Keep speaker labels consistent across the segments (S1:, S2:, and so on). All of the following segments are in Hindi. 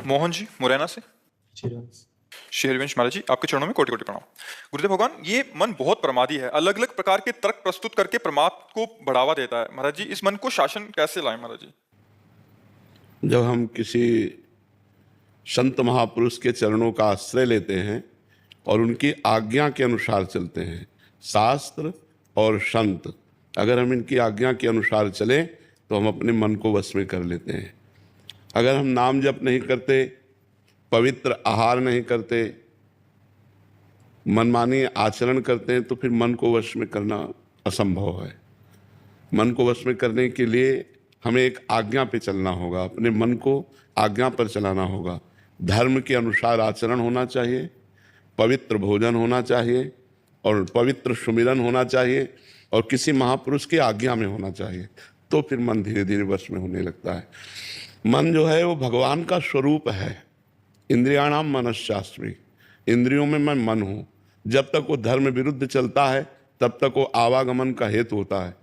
S1: मोहन जी मुरैना से। शेरवंश महाराज जी, आपके चरणों में कोटि कोटि प्रणाम। गुरुदेव भगवान, ये मन बहुत प्रमादी है, अलग अलग प्रकार के तर्क प्रस्तुत करके परमात्मा को बढ़ावा देता है। महाराज जी, इस मन को शासन कैसे लाएं महाराज जी?
S2: जब हम किसी संत महापुरुष के चरणों का आश्रय लेते हैं और उनकी आज्ञा के अनुसार चलते हैं, शास्त्र और संत, अगर हम इनकी आज्ञा के अनुसार चलें तो हम अपने मन को वश में कर लेते हैं। अगर हम नाम जप नहीं करते, पवित्र आहार नहीं करते, मनमानी आचरण करते हैं, तो फिर मन को वश में करना असंभव है। मन को वश में करने के लिए हमें एक आज्ञा पे चलना होगा, अपने मन को आज्ञा पर चलाना होगा। धर्म के अनुसार आचरण होना चाहिए, पवित्र भोजन होना चाहिए और पवित्र सुमिरन होना चाहिए और किसी महापुरुष की आज्ञा में होना चाहिए, तो फिर मन धीरे धीरे वश में होने लगता है। मन जो है वो भगवान का स्वरूप है। इंद्रियाणाम मनश्चास्मि, इंद्रियों में मैं मन हूँ। जब तक वो धर्म विरुद्ध चलता है तब तक वो आवागमन का हेतु होता है।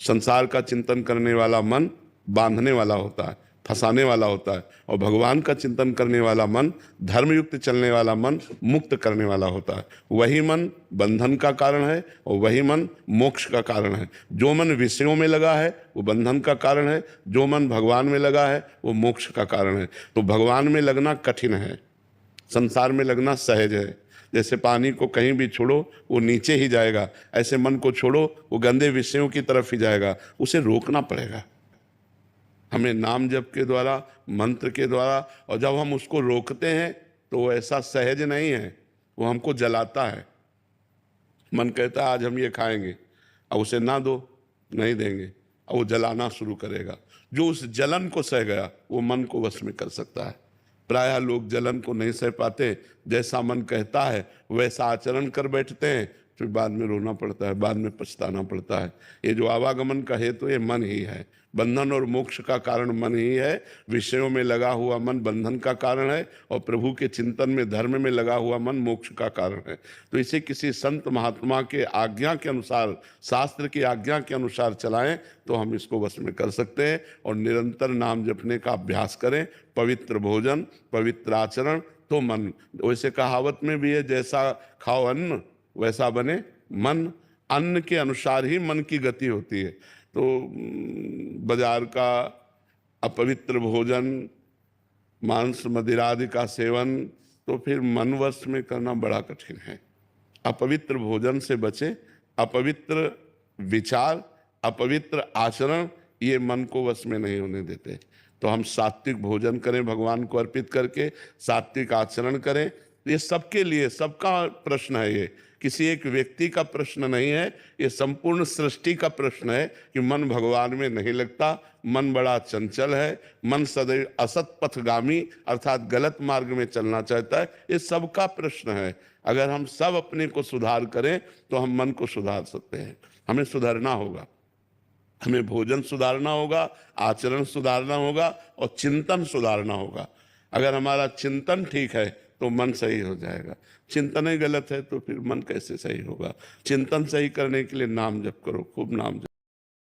S2: संसार का चिंतन करने वाला मन बांधने वाला होता है, फंसाने वाला होता है, और भगवान का चिंतन करने वाला मन, धर्मयुक्त चलने वाला मन मुक्त करने वाला होता है। वही मन बंधन का कारण है और वही मन मोक्ष का कारण है। जो मन विषयों में लगा है वो बंधन का कारण है, जो मन भगवान में लगा है वो मोक्ष का कारण है। तो भगवान में लगना कठिन है, संसार में लगना सहज है। जैसे पानी को कहीं भी छोड़ो वो नीचे ही जाएगा, ऐसे मन को छोड़ो वो गंदे विषयों की तरफ ही जाएगा। उसे रोकना पड़ेगा हमें नाम जप के द्वारा, मंत्र के द्वारा। और जब हम उसको रोकते हैं तो वो ऐसा सहज नहीं है, वो हमको जलाता है। मन कहता है आज हम ये खाएंगे, अब उसे ना दो, नहीं देंगे, अब वो जलाना शुरू करेगा। जो उस जलन को सह गया वो मन को वश में कर सकता है। प्रायः लोग जलन को नहीं सह पाते, जैसा मन कहता है वैसा आचरण कर बैठते हैं, फिर बाद में रोना पड़ता है, बाद में पछताना पड़ता है। ये जो आवागमन का हेतु ये मन ही है, बंधन और मोक्ष का कारण मन ही है। विषयों में लगा हुआ मन बंधन का कारण है और प्रभु के चिंतन में, धर्म में लगा हुआ मन मोक्ष का कारण है। तो इसे किसी संत महात्मा के आज्ञा के अनुसार, शास्त्र की आज्ञा के अनुसार चलाएं तो हम इसको वश में कर सकते हैं। और निरंतर नाम जपने का अभ्यास करें, पवित्र भोजन, पवित्र आचरण, तो मन, वैसे कहावत में भी है, जैसा खाओ अन्न वैसा बने मन। अन्न के अनुसार ही मन की गति होती है। तो बाजार का अपवित्र भोजन, मांस मदिरादि का सेवन, तो फिर मन वश में करना बड़ा कठिन है। अपवित्र भोजन से बचें, अपवित्र विचार, अपवित्र आचरण ये मन को वश में नहीं होने देते। तो हम सात्विक भोजन करें, भगवान को अर्पित करके सात्विक आचरण करें। ये सबके लिए, सबका प्रश्न है, ये किसी एक व्यक्ति का प्रश्न नहीं है, ये संपूर्ण सृष्टि का प्रश्न है कि मन भगवान में नहीं लगता, मन बड़ा चंचल है, मन सदैव असत पथगामी अर्थात गलत मार्ग में चलना चाहता है। ये सबका प्रश्न है। अगर हम सब अपने को सुधार करें तो हम मन को सुधार सकते हैं। हमें सुधरना होगा, हमें भोजन सुधारना होगा, आचरण सुधारना होगा और चिंतन सुधारना होगा। अगर हमारा चिंतन ठीक है तो मन सही हो जाएगा। चिंतन ही गलत है तो फिर मन कैसे सही होगा? चिंतन सही करने के लिए नाम जप करो, खूब नाम जप।